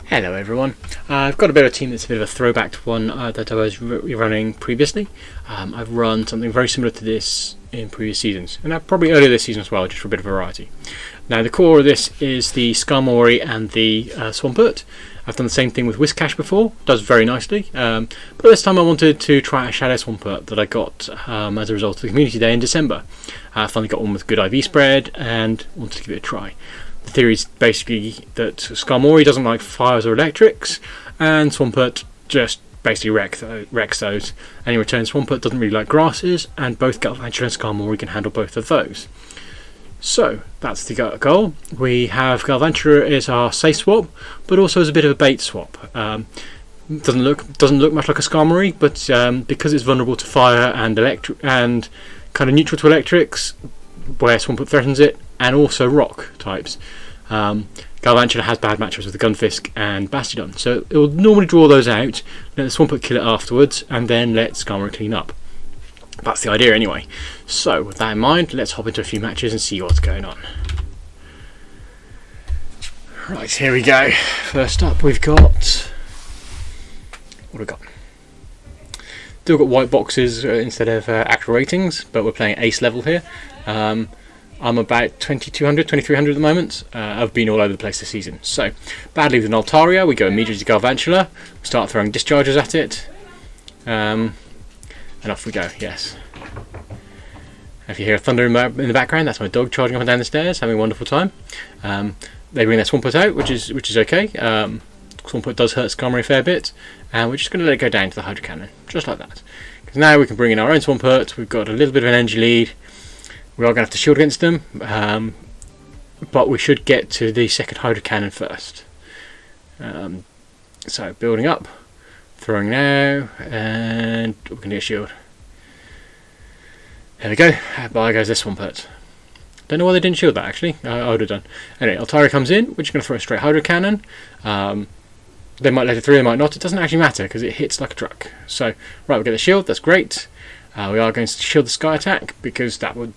Hello everyone. I've got a bit of a team that's a bit of a throwback to one that I was running previously. I've run something very similar to this in previous seasons, and probably earlier this season as well, just for a bit of variety. Now the core of this is the Skarmory and the Swampert. I've done the same thing with Whiscash before, does very nicely, but this time I wanted to try a Shadow Swampert that I got as a result of the Community Day in December. I finally got one with good IV spread and wanted to give it a try. The theory is basically that Skarmory doesn't like fires or electrics, and Swampert just basically wrecks those. And in return, Swampert doesn't really like grasses, and both Galvantula and Skarmory can handle both of those. So that's the goal. We have Galvantula is our safe swap, but also as a bit of a bait swap. Doesn't look much like a Skarmory, but because it's vulnerable to fire and electric and kind of neutral to electrics, where Swampert threatens it, and also rock types. Galvantula has bad matchups with the Gunfisk and Bastiodon, so it will normally draw those out, let the Swampert kill it afterwards, and then let Skarmory clean up. That's the idea anyway. So with that in mind, let's hop into a few matches and see what's going on. Right, here we go. First up we've got... what have we got? Still got white boxes instead of actual ratings, but we're playing ace level here. I'm about 2200, 2300 at the moment. I've been all over the place this season. So, badly with an Altaria, we go immediately to Galvantula. We start throwing discharges at it. And off we go, yes. If you hear thunder in the background, that's my dog charging up and down the stairs, having a wonderful time. They bring their Swampert out, which is okay. Swampert does hurt Skarmory a fair bit, and we're just going to let it go down to the Hydro Cannon, just like that. Because now we can bring in our own Swampert, we've got a little bit of an energy lead. We are going to have to shield against them, but we should get to the second Hydro Cannon first. So, building up, throwing now, and we're going to get a shield. There we go, by goes this Swampert. Don't know why they didn't shield that actually, I would have done. Anyway, Altaria comes in, we're just going to throw a straight Hydro Cannon. They might let it through, they might not, it doesn't actually matter because it hits like a truck. So, right, we get the shield, that's great. We are going to shield the Sky Attack because that would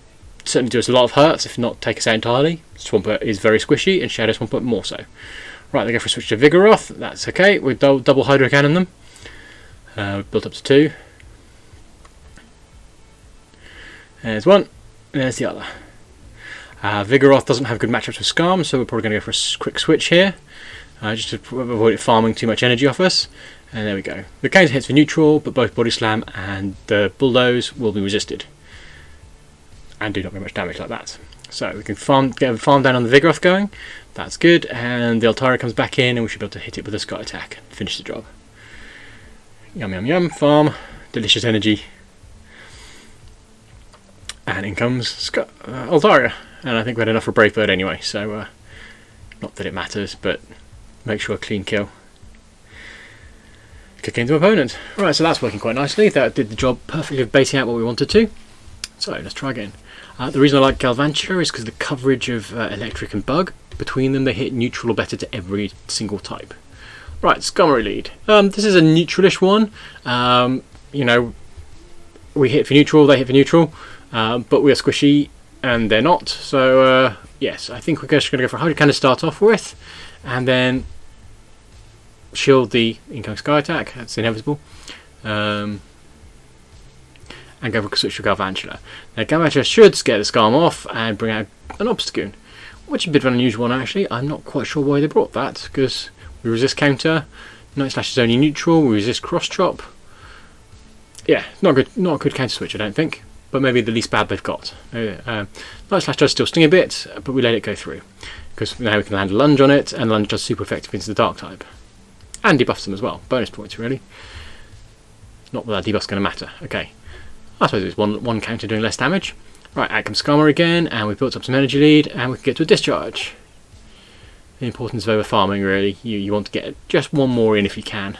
certainly do us a lot of hurts, if not take us out entirely. Swampert is very squishy, and Shadow Swampert more so. Right, they go for a switch to Vigoroth, that's okay, we double Hydro Cannon them. We've built up to 2. There's one, and there's the other. Vigoroth doesn't have good matchups with Skarm, so we're probably going to go for a quick switch here, just to avoid it farming too much energy off us. And there we go. The counter hits for neutral, but both Body Slam and the Bulldoze will be resisted. And do not very much damage like that. So we can get a farm down on the Vigoroth going. That's good. And the Altaria comes back in, and we should be able to hit it with a Sky Attack. Finish the job. Yum yum yum. Farm. Delicious energy. And in comes Altaria. And I think we had enough for Brave Bird anyway. So not that it matters, but make sure a clean kill. Kick into opponent. Right, so that's working quite nicely. That did the job perfectly of baiting out what we wanted to. So let's try again. The reason I like Galvantula is because the coverage of Electric and Bug, between them they hit neutral or better to every single type. Right, Skarmory lead. This is a neutralish one. You know, we hit for neutral, they hit for neutral, but we are squishy and they're not. So yes, I think we're just going to go for a Hydro Cannon to start off with, and then shield the incoming Sky Attack. That's inevitable. And go for a switch to Galvantula. Now Galvantula should scare the Skarm off and bring out an Obstagoon, which is a bit of an unusual one actually. I'm not quite sure why they brought that, because we resist counter, Night Slash is only neutral, we resist cross chop. Yeah, not a good counter switch I don't think, but maybe the least bad they've got. Night Slash does still sting a bit, but we let it go through, because now we can land a lunge on it, and lunge does super effective into the Dark type. And debuffs them as well, bonus points really. Not that debuff's going to matter. Okay. I suppose it's one counter doing less damage. Right, out comes Skarmory again, and we've built up some energy lead, and we can get to a discharge. The importance of over farming really. You want to get just one more in if you can.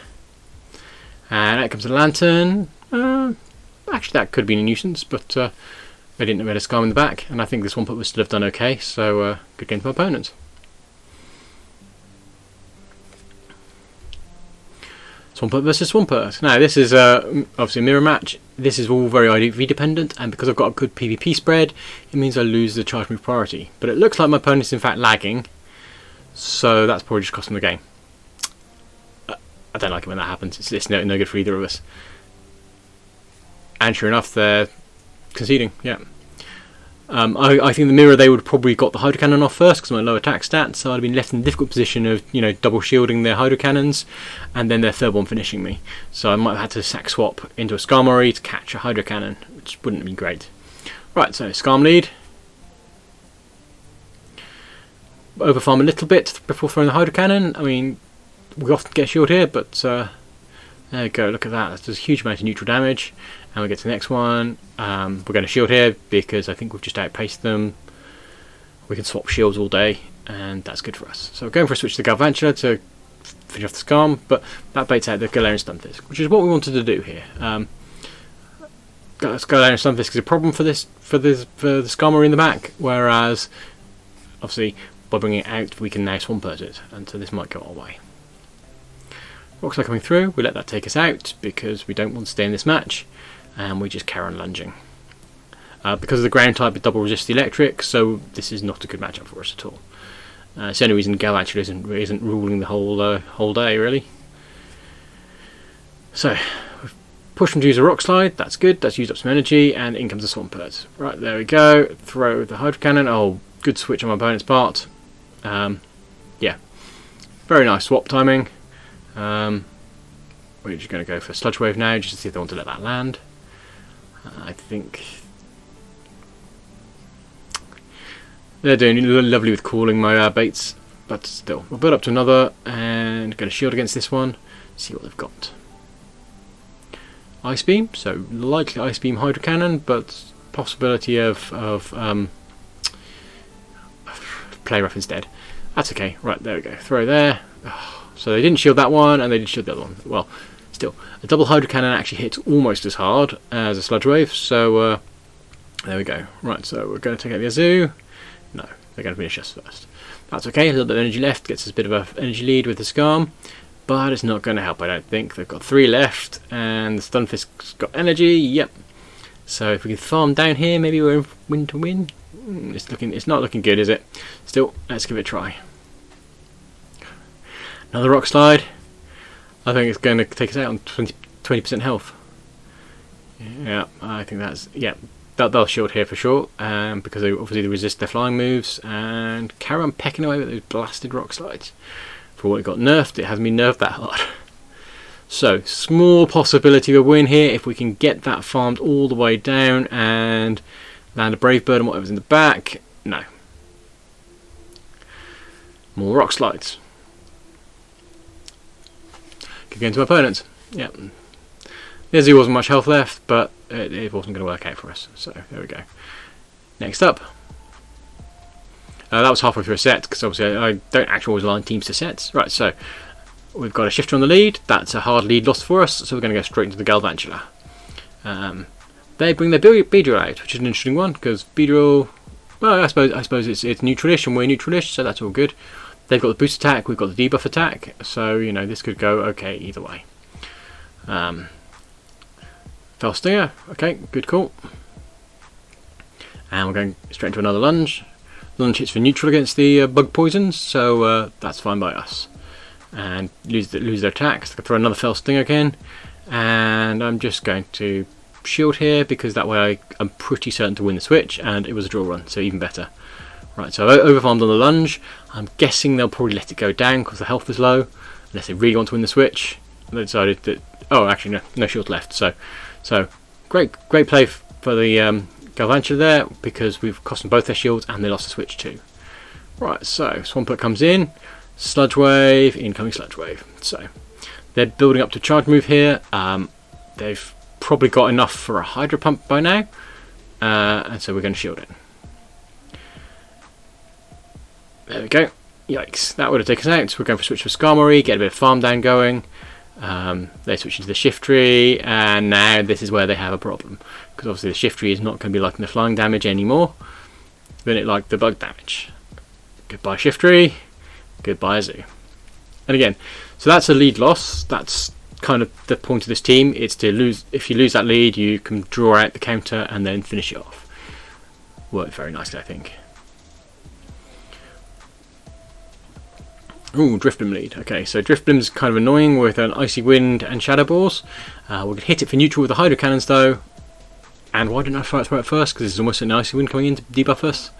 And out comes the Lantern. Actually that could have been a nuisance, but they didn't have a Skarm in the back, and I think this Swampert would still have done okay, so good game for my opponent. Swampert versus Swampert. Now this is obviously a mirror match. This is all very IV dependent, and because I've got a good PvP spread, it means I lose the charge move priority. But it looks like my opponent's in fact lagging, so that's probably just costing the game. I don't like it when that happens. It's no good for either of us. And sure enough, they're conceding. Yeah. I think the mirror, they would have probably got the Hydro Cannon off first because of my low attack stats, so I'd have been left in the difficult position of, you know, double shielding their Hydro Cannons and then their third one finishing me. So I might have had to sack swap into a Skarmory to catch a Hydro Cannon, which wouldn't have been great. Right, so Skarm lead. Overfarm a little bit before throwing the Hydro Cannon. I mean, we often get shield here, but there you go, look at that. That does a huge amount of neutral damage. And we get to the next one. We're going to shield here because I think we've just outpaced them. We can swap shields all day, and that's good for us. So we're going for a switch to Galvantula to finish off the Skarm, but that baits out the Galarian Stunfisk, which is what we wanted to do here. Galarian Stunfisk is a problem for the Skarmory in the back, whereas obviously by bringing it out we can now Swampert it, and so this might go our way. Rocks are coming through, we let that take us out because we don't want to stay in this match, and we just carry on lunging. Because of the ground type, it double resists the electric, so this is not a good matchup for us at all. It's the only reason Galvantula isn't ruling the whole day, really. So, we've pushed them to use a Rock Slide, that's good, that's used up some energy, and in comes the Swampert. Right, there we go, throw the Hydro Cannon, oh, good switch on my opponent's part. Yeah, very nice swap timing. We're just going to go for Sludge Wave now, just to see if they want to let that land. I think they're doing lovely with calling my baits, but still, we'll build up to another and going to shield against this one. See what they've got. Ice Beam, so likely Ice Beam Hydro Cannon, but possibility of Play Rough instead. That's okay. Right, there we go. Throw there. Oh, so they didn't shield that one, and they did shield the other one. Well, still, a double Hydro Cannon actually hits almost as hard as a Sludge Wave, so there we go. Right, so we're going to take out the Azu. No, they're going to finish us first. That's okay, a little bit of energy left, gets us a bit of an energy lead with the Skarm, but it's not going to help, I don't think. They've got 3 left, and the Stunfisk's got energy, yep. So if we can farm down here, maybe we're in win to win. It's not looking good, is it? Still, let's give it a try. Another Rock Slide. I think it's going to take us out on 20% health. Yeah, I think that's, yeah, they'll shield here for sure, because obviously they resist their flying moves, and carry on pecking away with those blasted Rock Slides. For what it got nerfed, it hasn't been nerfed that hard. So, small possibility of a win here if we can get that farmed all the way down and land a Brave Bird and whatever's in the back. No. More Rock Slides. Keep going to my opponents. Yep. There wasn't much health left, but it wasn't going to work out for us. So, there we go. Next up. That was halfway through a set, because obviously I don't actually always align teams to sets. Right, so we've got a Shifter on the lead. That's a hard lead lost for us, so we're going to go straight into the Galvantula. They bring their Beedrill out, which is an interesting one, because Beedrill, well, I suppose it's neutralish and we're neutralish, so that's all good. They've got the boost attack, we've got the debuff attack, so, you know, this could go okay either way. Fell Stinger, okay, good call. And we're going straight into another lunge. Lunge hits for neutral against the bug poisons, so that's fine by us. And lose their attacks. They can throw another Fell Sting again, and I'm just going to shield here because that way I'm pretty certain to win the switch, and it was a draw run, so even better. Right, so I overfarmed on the lunge. I'm guessing they'll probably let it go down because the health is low, unless they really want to win the switch. They decided that, oh, actually no shield left. So great play for the Galvantula there, because we've cost them both their shields and they lost the switch too. Right, so Swampert comes in, Sludge Wave, incoming Sludge Wave. So they're building up to charge move here. They've probably got enough for a Hydro Pump by now, and so we're going to shield it. There we go. Yikes, that would have taken us out. So we're going for a switch for Skarmory, get a bit of farm down going. They switch into the Shiftry, and now this is where they have a problem, because obviously the Shiftry is not going to be liking the flying damage anymore, then it liked the bug damage. Goodbye Shiftry, goodbye Azu. And again, so that's a lead loss. That's kind of the point of this team. It's to lose. If you lose that lead, you can draw out the counter and then finish it off. Worked very nicely, I think. Ooh, Drifblim lead. Okay, so Drifblim's kind of annoying with an Icy Wind and Shadow Balls. We're going to hit it for neutral with the Hydro Cannons though. And why didn't I fire it at first? Because there's almost an Icy Wind coming in to debuff us.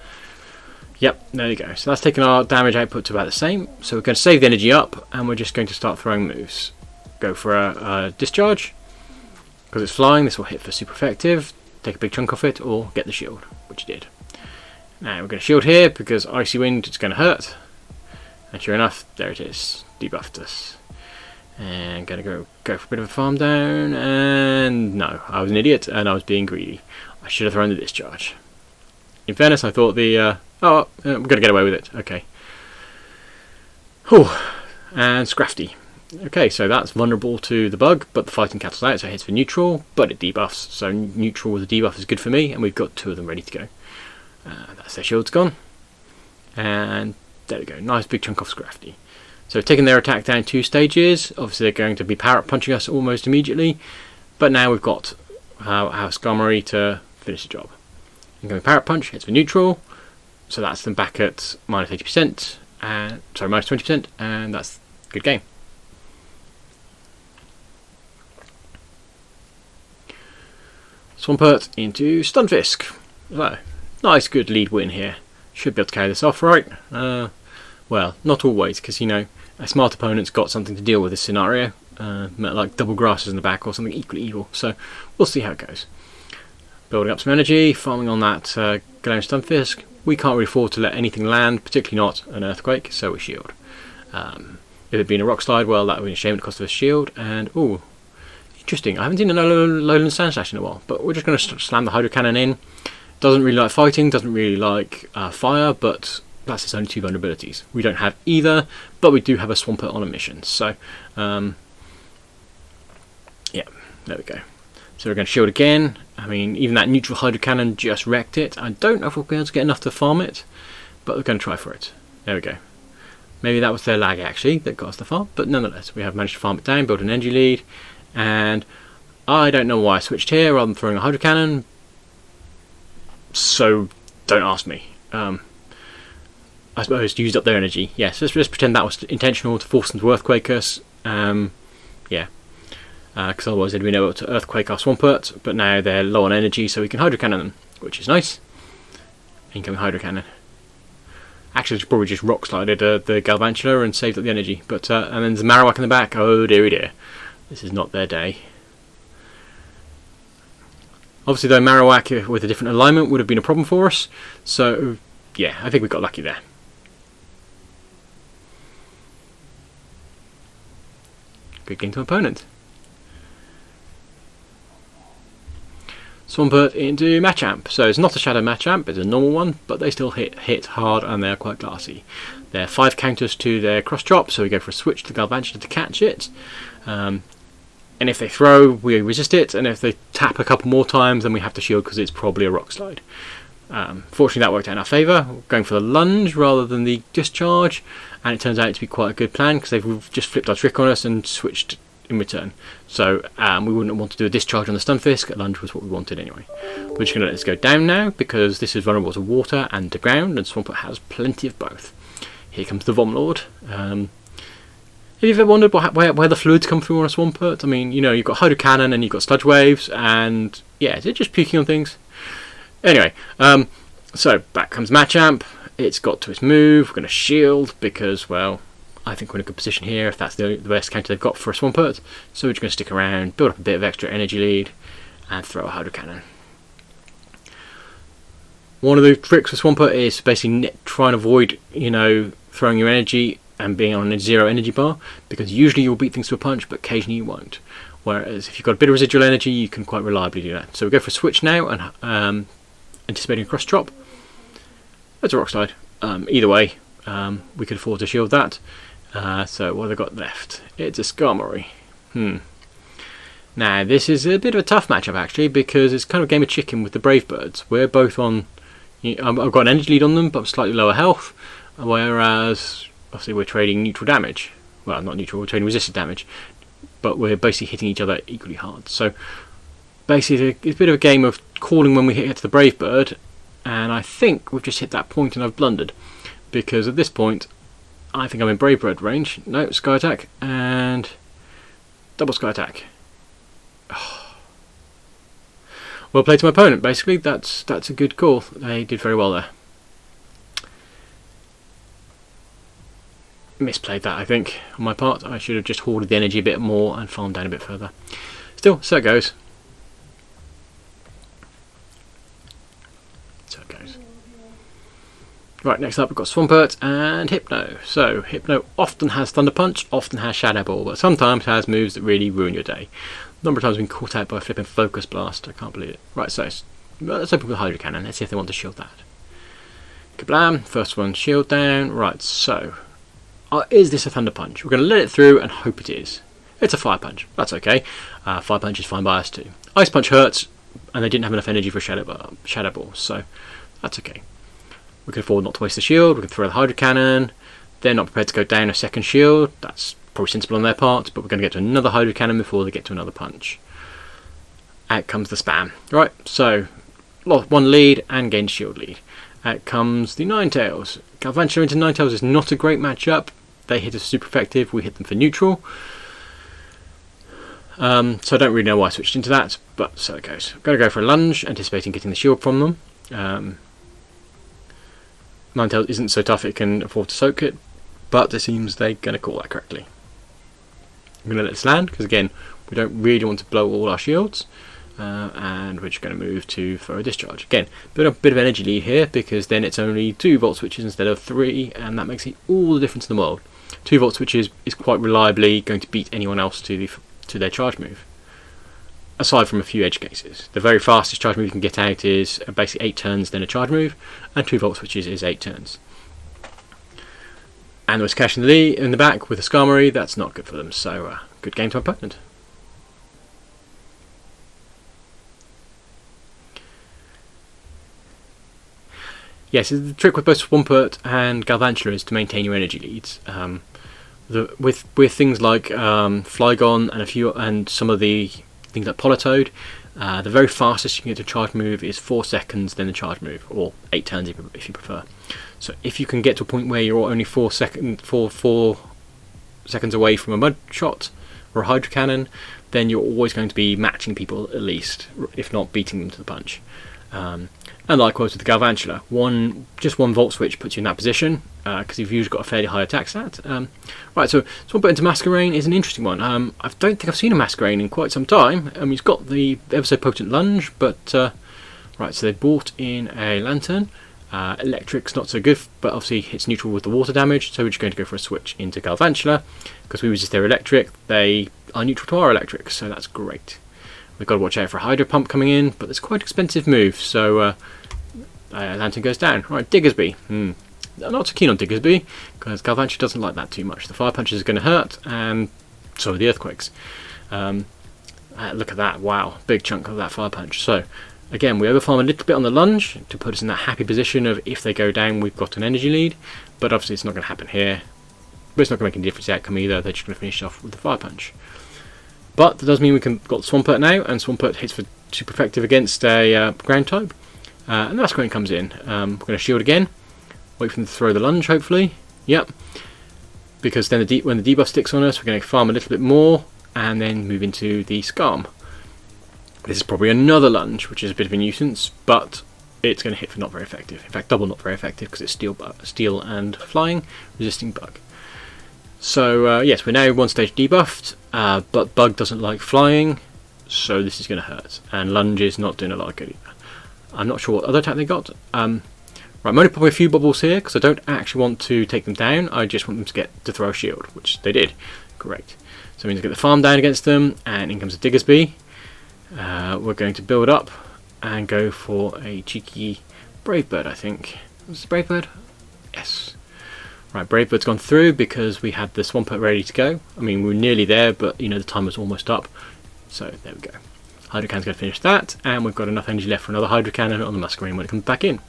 Yep, there you go. So that's taken our damage output to about the same. So we're going to save the energy up, and we're just going to start throwing moves. Go for a Discharge. Because it's flying, this will hit for super effective. Take a big chunk off it, or get the shield, which it did. Now we're going to shield here, because Icy Wind is going to hurt. And sure enough, there it is. Debuffed us. And going to go for a bit of a farm down. And no, I was an idiot, and I was being greedy. I should have thrown the Discharge. In fairness, I thought the... we're going to get away with it. Okay. Whew. And Scrafty. Okay, so that's vulnerable to the bug, but the fighting cancels out, so it hits for neutral, but it debuffs. So neutral with a debuff is good for me, and we've got 2 of them ready to go. That's their shield's gone. And there we go. Nice big chunk off Scrafty. So taking their attack down 2 stages. Obviously they're going to be power up punching us almost immediately, but now we've got our Skarmory to finish the job. Incoming power up punch hits for neutral, so that's them back at minus 80%, and sorry, minus 20%, and that's a good game. Swampert into Stunfisk. So, nice good lead win here. Should be able to carry this off, right? Well, not always, because you know, a smart opponent's got something to deal with this scenario, like double grasses in the back or something equally evil. So we'll see how it goes. Building up some energy, farming on that Galvantula Stunfisk. We can't really afford to let anything land, particularly not an earthquake, so we shield. If it had been a rock slide, well, that would be a shame at the cost of a shield. And ooh, interesting. I haven't seen a lowland Sandslash in a while, but we're just going to slam the Hydro Cannon in. Doesn't really like fighting, doesn't really like fire, but that's its only 2 vulnerabilities. We don't have either, but we do have a Swampert on a mission. So, yeah, there we go. So we're going to shield again. I mean, even that neutral Hydro Cannon just wrecked it. I don't know if we'll be able to get enough to farm it, but we're going to try for it. There we go. Maybe that was their lag actually that got us the farm, but nonetheless, we have managed to farm it down, build an energy lead, and I don't know why I switched here rather than throwing a Hydro Cannon, so don't ask me. I suppose used up their energy. Yes, let's just pretend that was intentional to force them to earthquake us. Yeah. Because otherwise they'd been able to earthquake our Swampert, but now they're low on energy, so we can Hydro Cannon them, which is nice. Incoming Hydro Cannon. Actually, probably just rock slided the Galvantula and saved up the energy, but and then there's Marowak in the back. Oh dearie dear, this is not their day. Obviously, though, Marowak with a different alignment would have been a problem for us. So yeah, I think we got lucky there. Good game to opponent. Swampert into Machamp. So it's not a Shadow Machamp, it's a normal one, but they still hit hard and they're quite classy. They're 5 counters to their cross chop, so we go for a switch to Galvantula to catch it. And if they throw, we resist it, and if they tap a couple more times, then we have to shield because it's probably a rock slide. Fortunately, that worked out in our favour. We're going for the lunge rather than the discharge, and it turns out to be quite a good plan because they've just flipped our trick on us and switched in return. So we wouldn't want to do a discharge on the Stunfisk. A lunge was what we wanted anyway. We're just going to let this go down now because this is vulnerable to water and to ground, and Swampert has plenty of both. Here comes the Vom Lord. Have you ever wondered where the fluids come through on a Swampert? I mean, you know, you've got Hydro Cannon and you've got Sludge Waves, and yeah, is it just puking on things? Anyway, so back comes Machamp. It's got to its move. We're going to shield because, well, I think we're in a good position here if that's the best counter they've got for a Swampert. So we're just going to stick around, build up a bit of extra energy lead, and throw a Hydro Cannon. One of the tricks with Swampert is basically try and avoid, you know, throwing your energy and being on a 0 energy bar, because usually you'll beat things to a punch, but occasionally you won't. Whereas if you've got a bit of residual energy, you can quite reliably do that. So we go for a switch now and anticipating a cross chop. That's a rock slide. Either way, we could afford to shield that. So what have they got left? It's a Skarmory. Now this is a bit of a tough matchup actually, because it's kind of a game of chicken with the Brave Birds. We're both on. I've got an energy lead on them, but slightly lower health. Whereas obviously we're trading neutral damage. Well, not neutral. We're trading resisted damage, but we're basically hitting each other equally hard. So basically, it's a bit of a game of calling when we hit the Brave Bird, and I think we've just hit that point and I've blundered, because at this point I think I'm in Brave Bird range. No, Sky Attack and double Sky Attack. Well played to my opponent, basically. That's a good call. They did very well there. Misplayed that, I think, on my part. I should have just hoarded the energy a bit more and farmed down a bit further. Still, so it goes. So it goes. Right, next up we've got Swampert and Hypno. So, Hypno often has Thunder Punch, often has Shadow Ball, but sometimes has moves that really ruin your day. A number of times I've been caught out by flipping Focus Blast. I can't believe it. Right, so let's open with Hydro Cannon. Let's see if they want to shield that. Kablam! First one, shield down. Right, so is this a Thunder Punch? We're going to let it through and hope it is. It's a Fire Punch. That's okay. Fire Punch is fine by us too. Ice Punch hurts, and they didn't have enough energy for Shadow Ball, so that's okay. We can afford not to waste the shield. We can throw the Hydro Cannon. They're not prepared to go down a second shield. That's probably sensible on their part, but we're going to get to another Hydro Cannon before they get to another punch. Out comes the spam. Right, so lost one lead and gained shield lead. Out comes the Ninetales. Galvantula into Ninetales is not a great matchup. They hit us super effective. We hit them for neutral. So I don't really know why I switched into that, but so it goes. I'm going to go for a lunge, anticipating getting the shield from them. Ninetales isn't so tough it can afford to soak it, but it seems they're going to call that correctly. I'm going to let this land, because again, we don't really want to blow all our shields, and we're just going to move to throw a discharge. Again, a bit of energy lead here, because then it's only 2 volt switches instead of 3, and that makes all the difference in the world. 2 volt switches is quite reliably going to beat anyone else to their charge move. Aside from a few edge cases. The very fastest charge move you can get out is basically 8 turns, then a charge move, and 2 volt switches is 8 turns. And there was Cash in the back with a Skarmory. That's not good for them, so good game to my opponent. Yes, the trick with both Swampert and Galvantula is to maintain your energy leads. With things like Flygon and some of the things like Politoed, the very fastest you can get to charge move is 4 seconds, then the charge move, or 8 turns if you prefer. So if you can get to a point where you're only 4 seconds away from a Mud Shot or a Hydro Cannon, then you're always going to be matching people at least, if not beating them to the punch. And likewise with the Galvantula, just one Volt Switch puts you in that position, because you've usually got a fairly high attack stat. Right, so Swampert into Masquerain is an interesting one. I don't think I've seen a Masquerain in quite some time. He's got the ever so potent lunge, but right, so they brought in a Lantern. Electric's not so good, but obviously it's neutral with the water damage, so we're just going to go for a switch into Galvantula, because we resist their electric. They are neutral to our electric, so that's great. We've got to watch out for a Hydro Pump coming in, but it's quite an expensive move, so Lantern goes down. Right, Diggersby. I'm not so keen on Diggersby, because Galvantula doesn't like that too much. The Fire Punches are going to hurt, and so are the Earthquakes. Look at that, wow, big chunk of that Fire Punch. So, again, we overfarm a little bit on the lunge to put us in that happy position of if they go down, we've got an energy lead, but obviously it's not going to happen here. But it's not going to make any difference to the outcome either, they're just going to finish off with the Fire Punch. But that does mean we can got Swampert now, and Swampert hits for super effective against a ground type. And the Masquerain comes in. We're going to shield again. Wait for them to throw the lunge, hopefully. Yep. Because then when the debuff sticks on us, we're going to farm a little bit more, and then move into the Skarm. This is probably another lunge, which is a bit of a nuisance, but it's going to hit for not very effective. In fact, double not very effective, because it's steel and flying, resisting bug. So yes, we're now 1 stage debuffed, but Bug doesn't like flying, so this is going to hurt. And Lunge is not doing a lot of good either. I'm not sure what other attack they got. Right, I'm only popping a few bubbles here, because I don't actually want to take them down, I just want them to throw a shield, which they did. Great. So we need to get the farm down against them, and in comes a Diggersby. We're going to build up, and go for a cheeky Brave Bird, I think. Was it Brave Bird? Yes. Right, Brave Bird's gone through because we had the Swampert ready to go. I mean, we were nearly there, but the time was almost up. So there we go. Hydro Cannon's going to finish that, and we've got enough energy left for another Hydro Cannon on the Masquerain when it comes back in.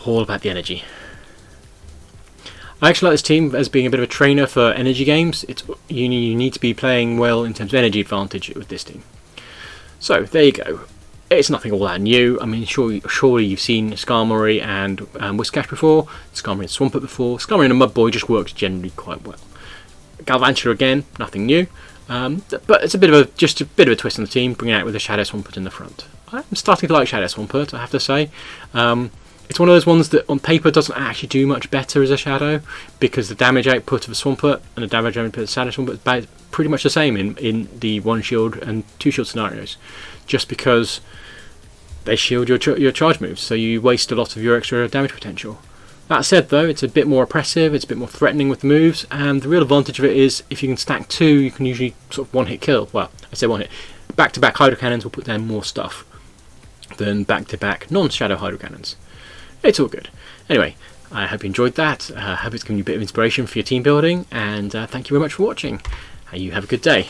All about the energy. I actually like this team as being a bit of a trainer for energy games. You need to be playing well in terms of energy advantage with this team. So there you go. It's nothing all that new. I mean, surely you've seen Skarmory and Whiscash before, Skarmory and Swampert before. Skarmory and a Mudboy just works generally quite well. Galvantula again, nothing new, but it's just a bit of a twist on the team, bringing it out with a Shadow Swampert in the front. I'm starting to like Shadow Swampert, I have to say. It's one of those ones that on paper doesn't actually do much better as a Shadow, because the damage output of a Swampert and the damage output of a Shadow Swampert is pretty much the same in the 1 shield and 2 shield scenarios, just because they shield your charge moves, so you waste a lot of your extra damage potential. That said though, it's a bit more oppressive, it's a bit more threatening with the moves, and the real advantage of it is if you can stack 2, you can usually sort of one-hit kill. Well, I say one-hit. Back-to-back Hydro Cannons will put down more stuff than back-to-back non-Shadow Hydro Cannons. It's all good. Anyway, I hope you enjoyed that. I hope it's given you a bit of inspiration for your team building, and thank you very much for watching. You have a good day.